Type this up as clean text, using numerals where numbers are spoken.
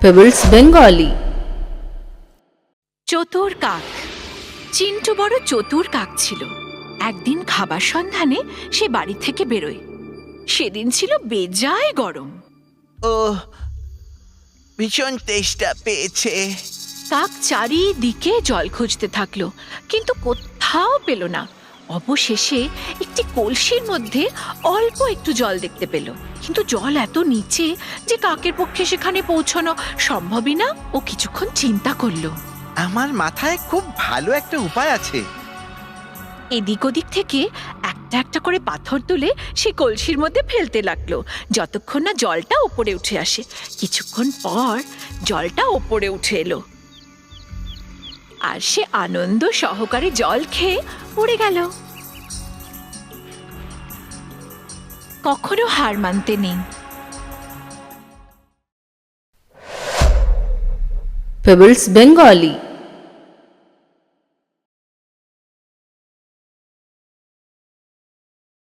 Pebbles Bengali. চতুর কাক। চিন্টু বড় চতুর কাক ছিল। একদিন খাবার সন্ধানে সে বাড়ি থেকে বেরোয়। সেদিন ছিল বেজায় গরম। ও ভীষণ তেষ্টা পেয়েছে। কাক চারিদিকে জল খুঁজতে থাকলো, কিন্তু কোথাও পেল না। অবশেষে একটি কলসির মধ্যে অল্প একটু জল দেখতে পেল, কিন্তু জল এত নিচে যে কাকের পক্ষে সেখানে পৌঁছানো সম্ভবই না। ও কিছুক্ষণ চিন্তা করলো। আমার মাথায় খুব ভালো একটা উপায় আছে। এদিক ওদিক থেকে একটা একটা করে পাথর তুলে সে কলসির মধ্যে ফেলতে লাগলো, যতক্ষণ না জলটা ওপরে উঠে আসে। কিছুক্ষণ পর জলটা ওপরে উঠে এলো, আর সে আনন্দ সহকারে জল খেয়ে উড়ে গেল। কখনো হার মানতে নেই। Pebbles Bengali.